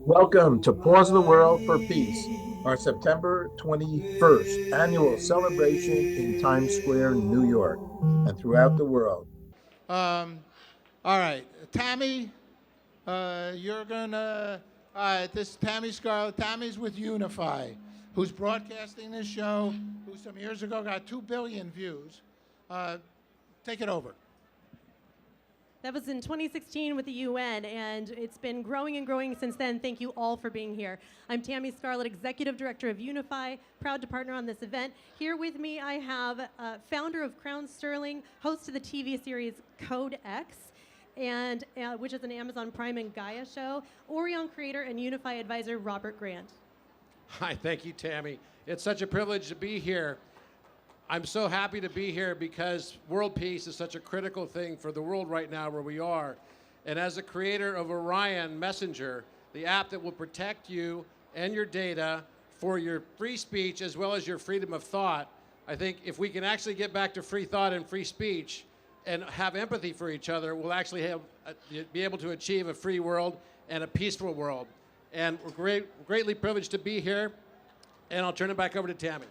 Welcome to Pause the World for Peace, our September 21st annual celebration in Times Square, New York, and throughout the world. Um, all right, Tammy, you're gonna. All right, this is Tammy Scarlett. Tammy's with Unify, who's broadcasting this show, who some years ago got 2 billion views. Take it over. That was in 2016 with the UN, and it's been growing and growing since then. Thank you all for being here. I'm Tammy Scarlett, Executive Director of Unify, proud to partner on this event. Here with me, I have founder of Crown Sterling, host of the TV series Code X, and which is an Amazon Prime and Gaia show, Orion creator and Unify advisor Robert Grant. Hi, thank you, Tammy. It's such a privilege to be here. I'm so happy to be here because world peace is such a critical thing for the world right now where we are. And as a creator of Orion Messenger, the app that will protect you and your data for your free speech as well as your freedom of thought, I think if we can actually get back to free thought and free speech and have empathy for each other, we'll actually be able to achieve a free world and a peaceful world. And we're greatly privileged to be here, and I'll turn it back over to Tammy.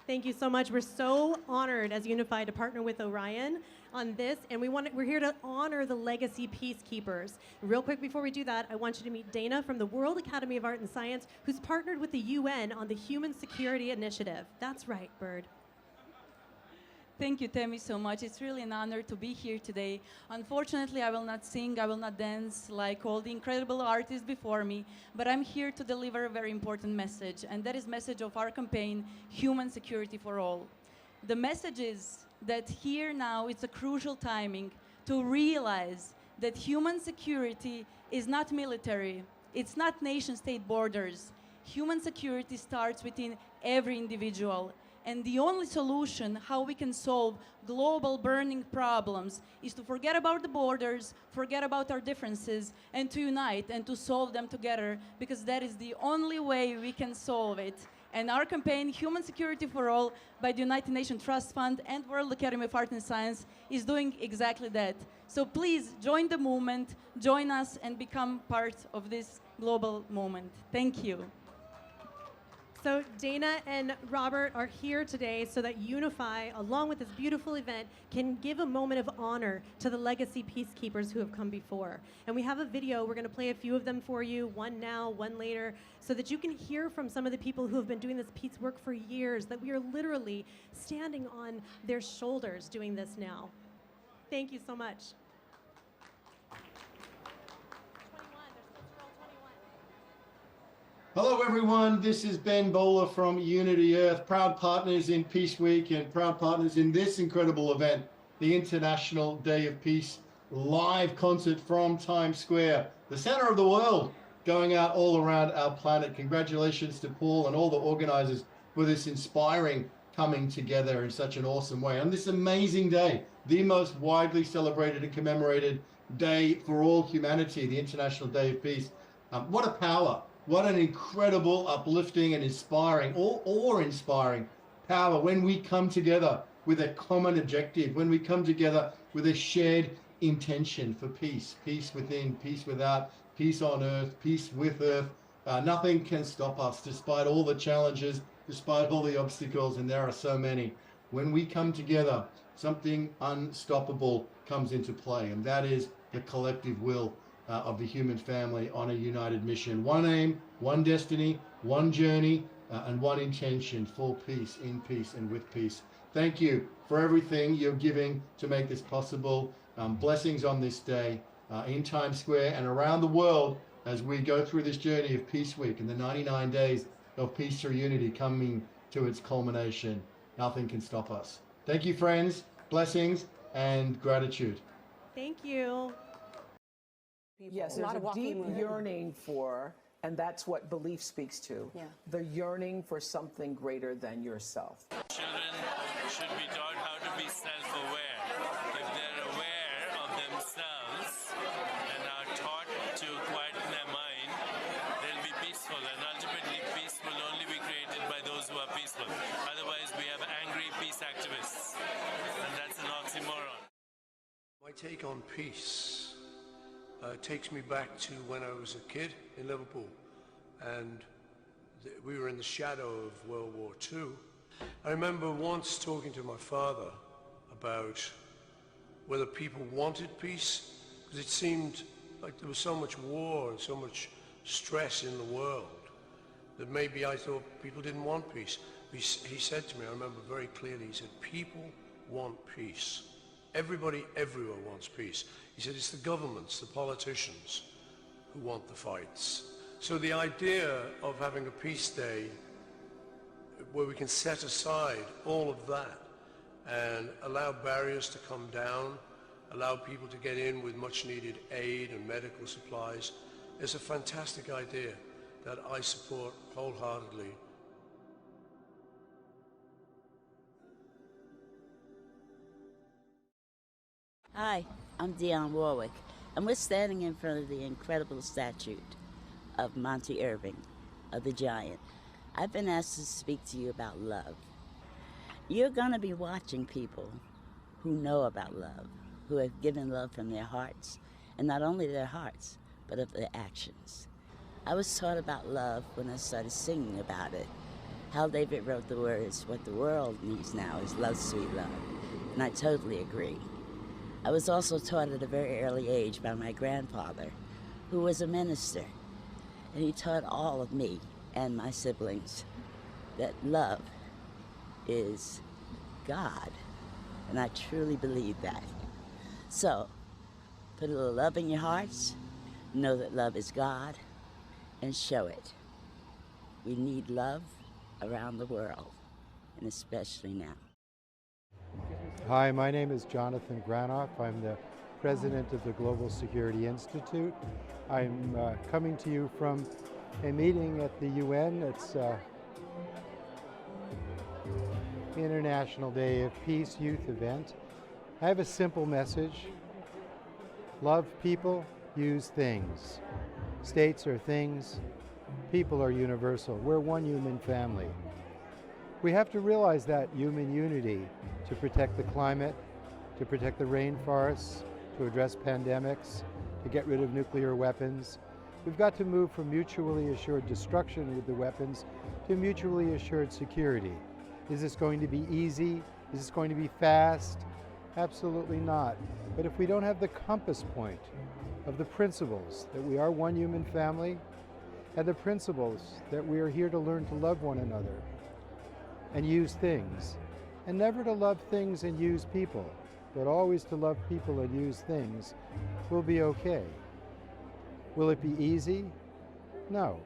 Thank you so much. We're so honored as Unify to partner with Orion on this, and we're here to honor the legacy peacekeepers. Real quick before we do that, I want you to meet Dana from the World Academy of Art and Science, who's partnered with the UN on the Human Security Initiative. That's right, Bird. Thank you, Tammy, so much. It's really an honor to be here today. Unfortunately, I will not sing, I will not dance like all the incredible artists before me, but I'm here to deliver a very important message, and that is message of our campaign, Human Security for All. The message is that here now it's a crucial timing to realize that human security is not military, it's not nation-state borders. Human security starts within every individual. And the only solution how we can solve global burning problems is to forget about the borders, forget about our differences, and to unite and to solve them together, because that is the only way we can solve it. And our campaign, Human Security for All, by the United Nations Trust Fund and World Academy of Art and Science, is doing exactly that. So please join the movement, join us, and become part of this global movement. Thank you. So Dana and Robert are here today so that Unify, along with this beautiful event, can give a moment of honor to the legacy peacekeepers who have come before. And we have a video, we're gonna play a few of them for you, one now, one later, so that you can hear from some of the people who have been doing this peace work for years, that we are literally standing on their shoulders doing this now. Thank you so much. Hello everyone, this is Ben Bowler from Unity Earth, proud partners in Peace Week and proud partners in this incredible event, the International Day of Peace live concert from Times Square, the center of the world, going out all around our planet. Congratulations to Paul and all the organizers for this inspiring coming together in such an awesome way. On this amazing day, the most widely celebrated and commemorated day for all humanity, the International Day of Peace. What a power. What an incredible, uplifting and inspiring, awe-inspiring power when we come together with a common objective, when we come together with a shared intention for peace, peace within, peace without, peace on earth, peace with earth. Nothing can stop us despite all the challenges, despite all the obstacles, and there are so many. When we come together, something unstoppable comes into play, and that is the collective will of the human family on a united mission. One aim, one destiny, one journey, and one intention for peace, in peace, and with peace. Thank you for everything you're giving to make this possible. Blessings on this day in Times Square and around the world as we go through this journey of Peace Week and the 99 days of peace through unity coming to its culmination. Nothing can stop us. Thank you, friends. Blessings and gratitude. Thank you. Yes, there's a deep yearning for, and that's what belief speaks to, the yearning for something greater than yourself. Children should be taught how to be self-aware. If they're aware of themselves and are taught to quieten their mind, they'll be peaceful, and ultimately peace will only be created by those who are peaceful. Otherwise, we have angry peace activists, and that's an oxymoron. My take on peace takes me back to when I was a kid in Liverpool, and we were in the shadow of World War II. I remember once talking to my father about whether people wanted peace, because it seemed like there was so much war and so much stress in the world that maybe I thought people didn't want peace. He said to me, I remember very clearly, he said, people want peace. Everybody everywhere wants peace. He said, it's the governments, the politicians who want the fights. So the idea of having a peace day where we can set aside all of that and allow barriers to come down, allow people to get in with much needed aid and medical supplies, is a fantastic idea that I support wholeheartedly. Hi, I'm Dionne Warwick, and we're standing in front of the incredible statue of Monty Irving, of the giant. I've been asked to speak to you about love. You're going to be watching people who know about love, who have given love from their hearts, and not only their hearts, but of their actions. I was taught about love when I started singing about it. Hal David wrote the words, what the world needs now is love, sweet love, and I totally agree. I was also taught at a very early age by my grandfather, who was a minister, and he taught all of me and my siblings that love is God, and I truly believe that. So, put a little love in your hearts, know that love is God, and show it. We need love around the world, and especially now. Hi, my name is Jonathan Granoff. I'm the president of the Global Security Institute. I'm coming to you from a meeting at the UN. It's the International Day of Peace Youth event. I have a simple message. Love people, use things. States are things, people are universal. We're one human family. We have to realize that human unity to protect the climate, to protect the rainforests, to address pandemics, to get rid of nuclear weapons. We've got to move from mutually assured destruction with the weapons to mutually assured security. Is this going to be easy? Is this going to be fast? Absolutely not. But if we don't have the compass point of the principles that we are one human family, and the principles that we are here to learn to love one another and use things, and never to love things and use people, but always to love people and use things, we'll be okay. Will it be easy? No.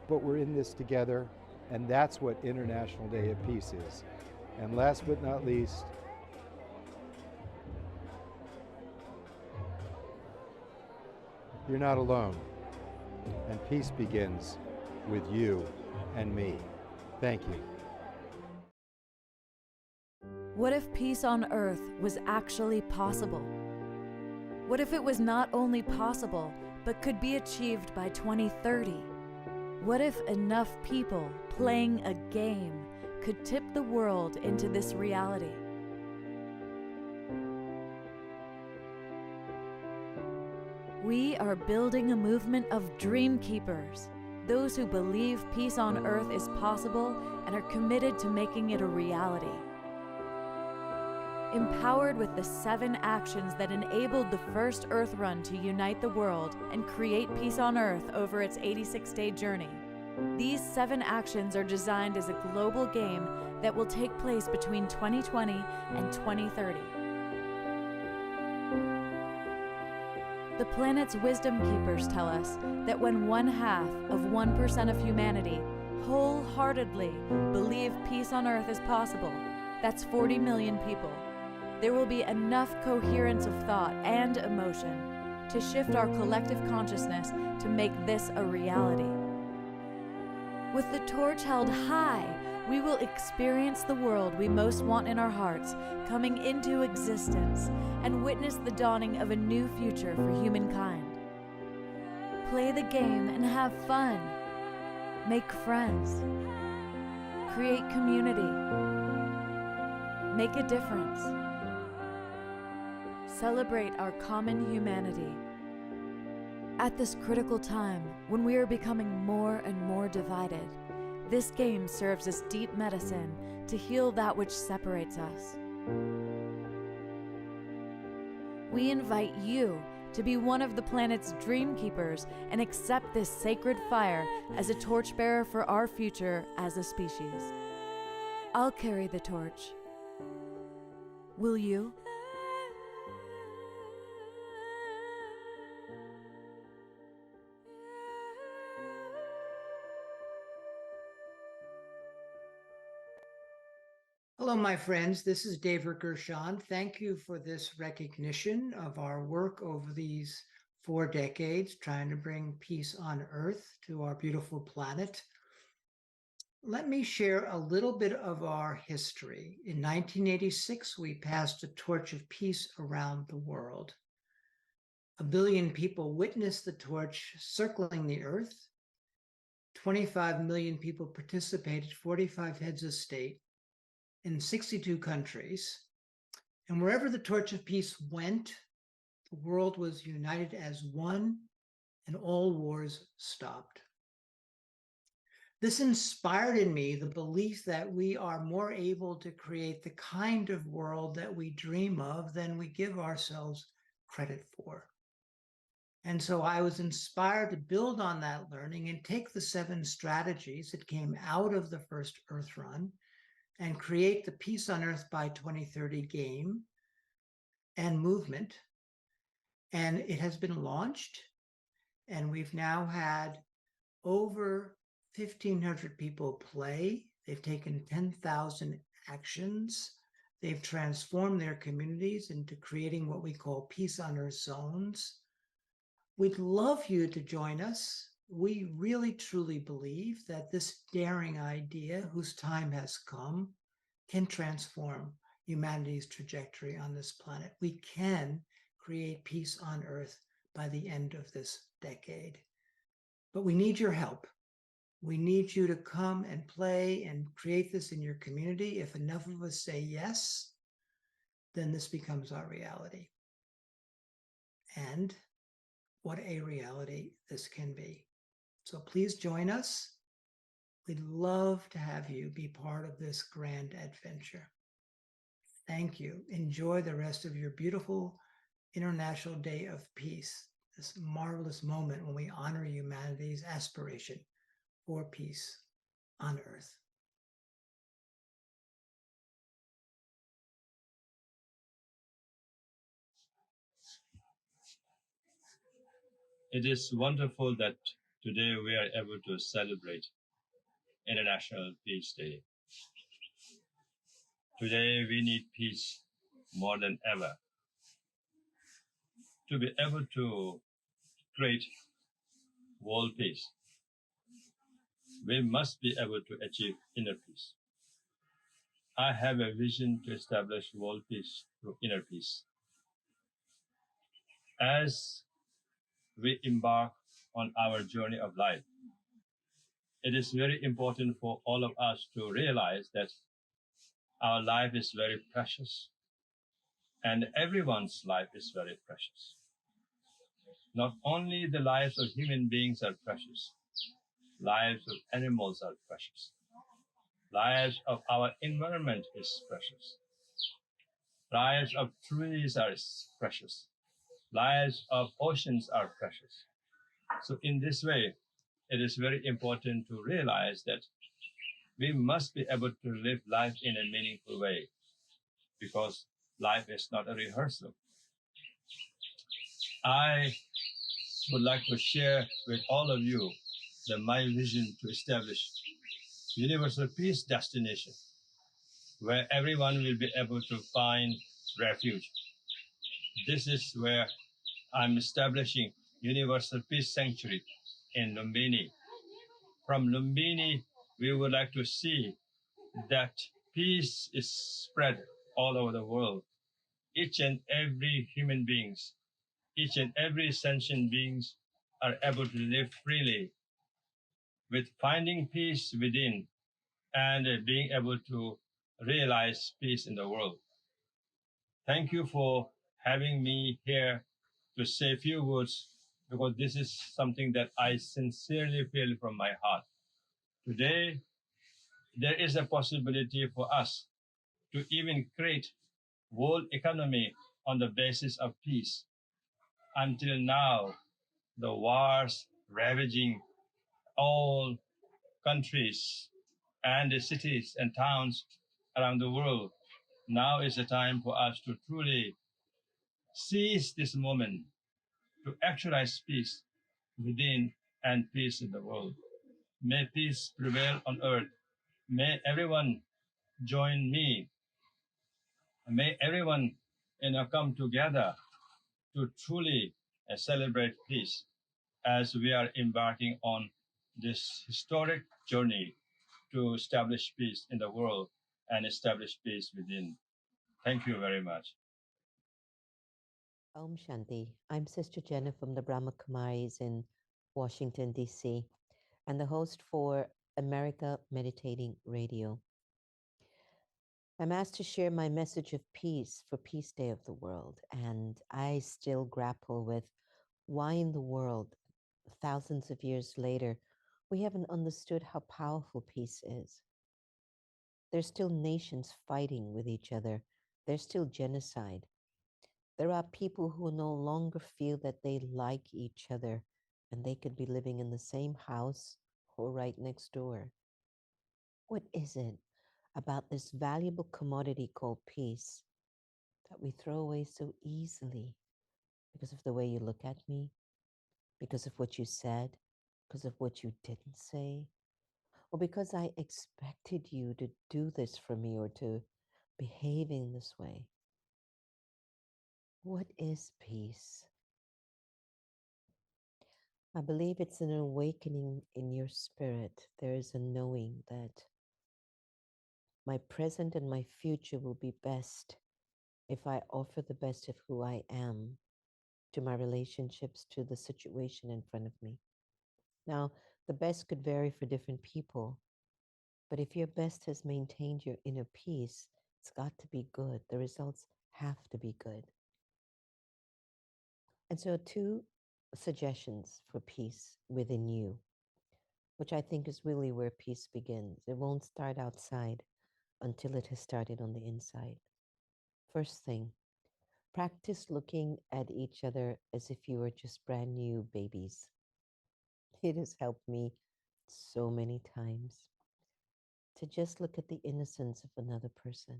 But we're in this together, and that's what International Day of Peace is. And last but not least, you're not alone. And peace begins with you and me. Thank you. What if peace on Earth was actually possible? What if it was not only possible, but could be achieved by 2030? What if enough people playing a game could tip the world into this reality? We are building a movement of dream keepers, those who believe peace on Earth is possible and are committed to making it a reality. Empowered with the 7 actions that enabled the first Earth Run to unite the world and create peace on Earth over its 86-day journey, these 7 actions are designed as a global game that will take place between 2020 and 2030. The planet's wisdom keepers tell us that when 1/2 of 1% of humanity wholeheartedly believe peace on Earth is possible, that's 40 million people, there will be enough coherence of thought and emotion to shift our collective consciousness to make this a reality. With the torch held high, we will experience the world we most want in our hearts coming into existence and witness the dawning of a new future for humankind. Play the game and have fun. Make friends. Create community. Make a difference. Celebrate our common humanity At this critical time, when we are becoming more and more divided, this game serves as deep medicine to heal that which separates us. We invite you to be one of the planet's dream keepers and accept this sacred fire as a torchbearer for our future as a species. I'll carry the torch. Will you? Hello, my friends. This is David Gershon. Thank you for this recognition of our work over these 4 decades, trying to bring peace on Earth to our beautiful planet. Let me share a little bit of our history. In 1986, we passed a torch of peace around the world. 1 billion people witnessed the torch circling the Earth. 25 million people participated, 45 heads of state, in 62 countries. And wherever the torch of peace went, the world was united as one and all wars stopped. This inspired in me the belief that we are more able to create the kind of world that we dream of than we give ourselves credit for. And so I was inspired to build on that learning and take the 7 strategies that came out of the first Earth Run and create the Peace on Earth by 2030 game and movement. And it has been launched, and we've now had over 1,500 people play. They've taken 10,000 actions. They've transformed their communities into creating what we call Peace on Earth zones. We'd love you to join us. We really truly believe that this daring idea, whose time has come, can transform humanity's trajectory on this planet. We can create peace on Earth by the end of this decade. But we need your help. We need you to come and play and create this in your community. If enough of us say yes, then this becomes our reality. And what a reality this can be. So please join us. We'd love to have you be part of this grand adventure. Thank you. Enjoy the rest of your beautiful International Day of Peace, this marvelous moment when we honor humanity's aspiration for peace on Earth. It is wonderful that today we are able to celebrate International Peace Day. Today we need peace more than ever. To be able to create world peace, we must be able to achieve inner peace. I have a vision to establish world peace through inner peace. As we embark on our journey of life, it is very important for all of us to realize that our life is very precious and everyone's life is very precious. Not only the lives of human beings are precious, lives of animals are precious. Lives of our environment is precious. Lives of trees are precious. Lives of oceans are precious. So in this way, it is very important to realize that we must be able to live life in a meaningful way, because life is not a rehearsal. I would like to share with all of you my vision to establish universal peace destination where everyone will be able to find refuge. This is where I'm establishing Universal Peace Sanctuary in Lumbini. From Lumbini, we would like to see that peace is spread all over the world. Each and every human beings, each and every sentient beings are able to live freely with finding peace within and being able to realize peace in the world. Thank you for having me here to say a few words because this is something that I sincerely feel from my heart. Today, there is a possibility for us to even create world economy on the basis of peace. Until now, the wars ravaging all countries and the cities and towns around the world. Now is the time for us to truly seize this moment to actualize peace within and peace in the world. May peace prevail on earth. May everyone join me. May everyone come together to truly celebrate peace as we are embarking on this historic journey to establish peace in the world and establish peace within. Thank you very much. Om Shanti. I'm Sister Jenna from the Brahma Kumaris in Washington, D.C., and the host for America Meditating Radio. I'm asked to share my message of peace for Peace Day of the World, and I still grapple with why in the world, thousands of years later, we haven't understood how powerful peace is. There's still nations fighting with each other. There's still genocide. There are people who no longer feel that they like each other and they could be living in the same house or right next door. What is it about this valuable commodity called peace that we throw away so easily because of the way you look at me, because of what you said, because of what you didn't say, or because I expected you to do this for me or to behave in this way? What is peace? I believe it's an awakening in your spirit. There is a knowing that my present and my future will be best if I offer the best of who I am to my relationships, to the situation in front of me. Now, the best could vary for different people, but if your best has maintained your inner peace, it's got to be good. The results have to be good. And so 2 suggestions for peace within you, which I think is really where peace begins. It won't start outside until it has started on the inside. First thing, practice looking at each other as if you were just brand new babies. It has helped me so many times to just look at the innocence of another person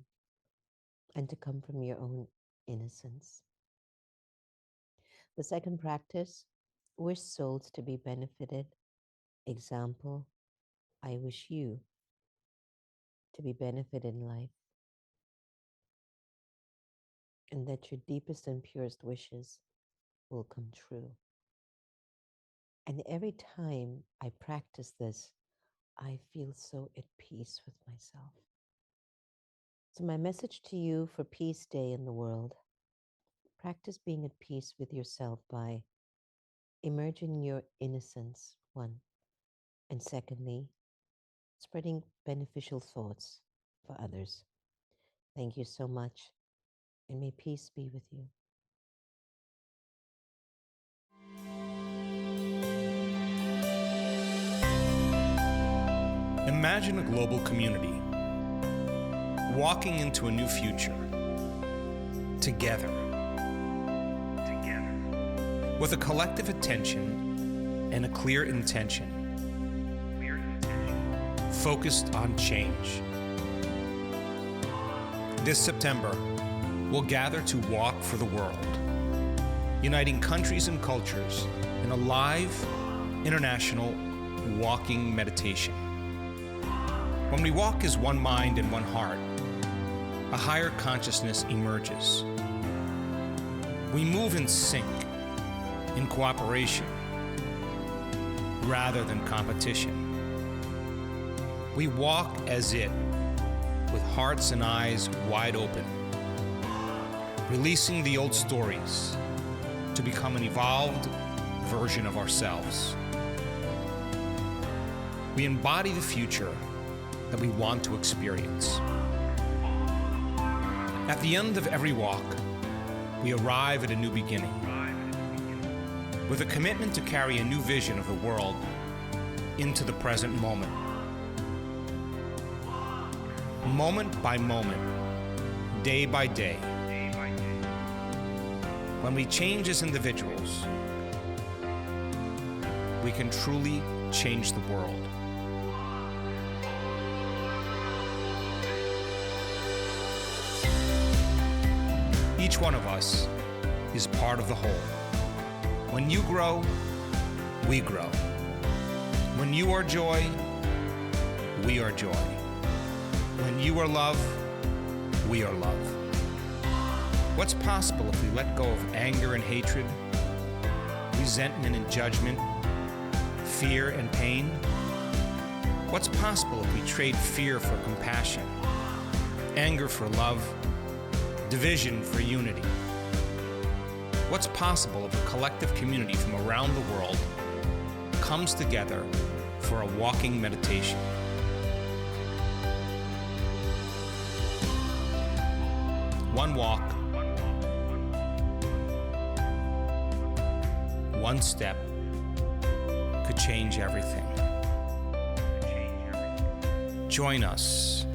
and to come from your own innocence. The second practice, wish souls to be benefited. Example, I wish you to be benefited in life, and that your deepest and purest wishes will come true. And every time I practice this, I feel so at peace with myself. So my message to you for Peace Day in the world, practice being at peace with yourself by emerging your innocence, 1, and secondly, spreading beneficial thoughts for others. Thank you so much, and may peace be with you. Imagine a global community walking into a new future together with a collective attention and a clear intention focused on change. This September, we'll gather to walk for the world, uniting countries and cultures in a live, international walking meditation. When we walk as one mind and one heart, a higher consciousness emerges. We move in sync, in cooperation, rather than competition. We walk as it, with hearts and eyes wide open, releasing the old stories to become an evolved version of ourselves. We embody the future that we want to experience. At the end of every walk, we arrive at a new beginning, with a commitment to carry a new vision of the world into the present moment. Moment by moment, day by day. When we change as individuals, we can truly change the world. Each one of us is part of the whole. When you grow, we grow. When you are joy, we are joy. When you are love, we are love. What's possible if we let go of anger and hatred, resentment and judgment, fear and pain? What's possible if we trade fear for compassion, anger for love, division for unity? What's possible if a collective community from around the world comes together for a walking meditation? One walk, one step could change everything. Join us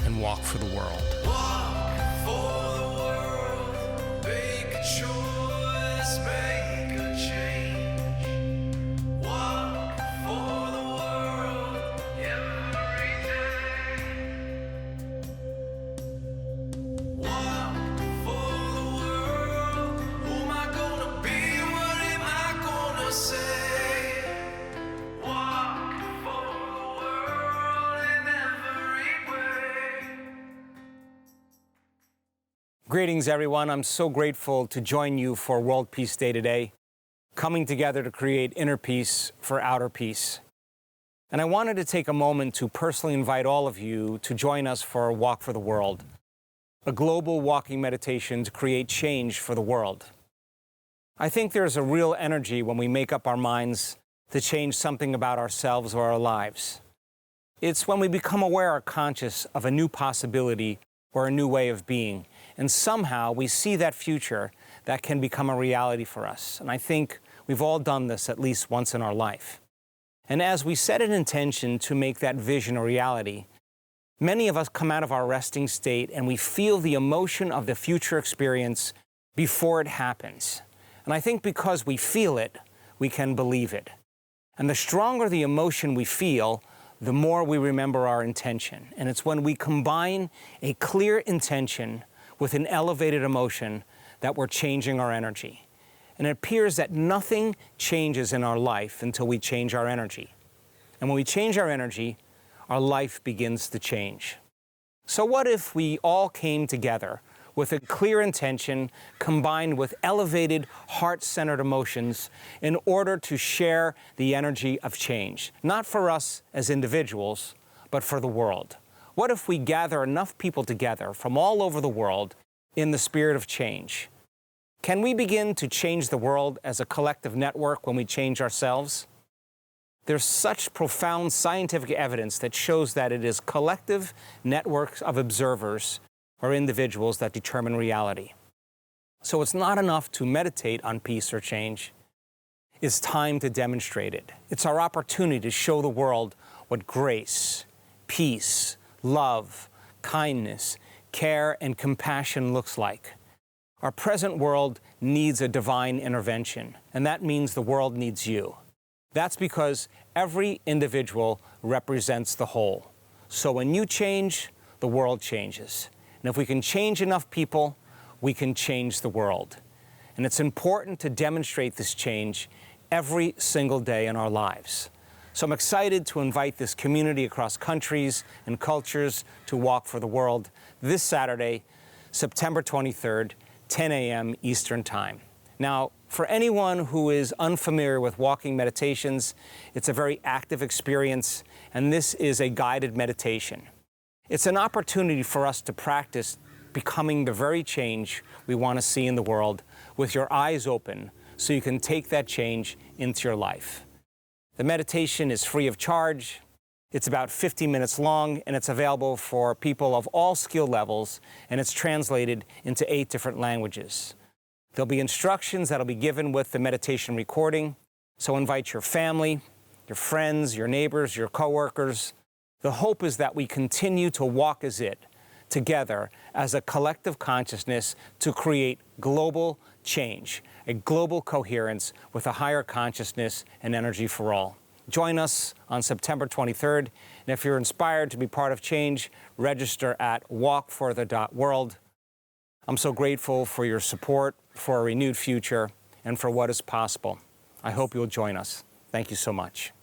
and walk for the world. Walk for the world, make a choice, make a change. Walk for the world every day. Walk for the world, who am I gonna be, what am I gonna say? Walk for the world in every way. Greetings, everyone. I'm so grateful to join you for World Peace Day today, coming together to create inner peace for outer peace. And I wanted to take a moment to personally invite all of you to join us for a Walk for the World, a global walking meditation to create change for the world. I think there's a real energy when we make up our minds to change something about ourselves or our lives. It's when we become aware or conscious of a new possibility or a new way of being, and somehow we see that future that can become a reality for us. And I think we've all done this at least once in our life. And as we set an intention to make that vision a reality, many of us come out of our resting state and we feel the emotion of the future experience before it happens. And I think because we feel it, we can believe it. And the stronger the emotion we feel, the more we remember our intention. And it's when we combine a clear intention with an elevated emotion that we're changing our energy. And it appears that nothing changes in our life until we change our energy. And when we change our energy, our life begins to change. So what if we all came together with a clear intention combined with elevated heart-centered emotions in order to share the energy of change, not for us as individuals, but for the world? What if we gather enough people together from all over the world in the spirit of change? Can we begin to change the world as a collective network when we change ourselves? There's such profound scientific evidence that shows that it is collective networks of observers or individuals that determine reality. So it's not enough to meditate on peace or change. It's time to demonstrate it. It's our opportunity to show the world what grace, peace, love, kindness, care, and compassion looks like. Our present world needs a divine intervention, and that means the world needs you. That's because every individual represents the whole. So when you change, the world changes. And if we can change enough people, we can change the world. And it's important to demonstrate this change every single day in our lives. So I'm excited to invite this community across countries and cultures to walk for the world this Saturday, September 23rd, 10 a.m. Eastern Time. Now, for anyone who is unfamiliar with walking meditations, it's a very active experience, and this is a guided meditation. It's an opportunity for us to practice becoming the very change we want to see in the world with your eyes open so you can take that change into your life. The meditation is free of charge. It's about 50 minutes long, and it's available for people of all skill levels, and it's translated into 8 different languages. There'll be instructions that'll be given with the meditation recording. So invite your family, your friends, your neighbors, your coworkers. The hope is that we continue to walk as it, together as a collective consciousness to create global change, a global coherence with a higher consciousness and energy for all. Join us on September 23rd. And if you're inspired to be part of change, register at walkfurther.world. I'm so grateful for your support, for a renewed future, and for what is possible. I hope you'll join us. Thank you so much.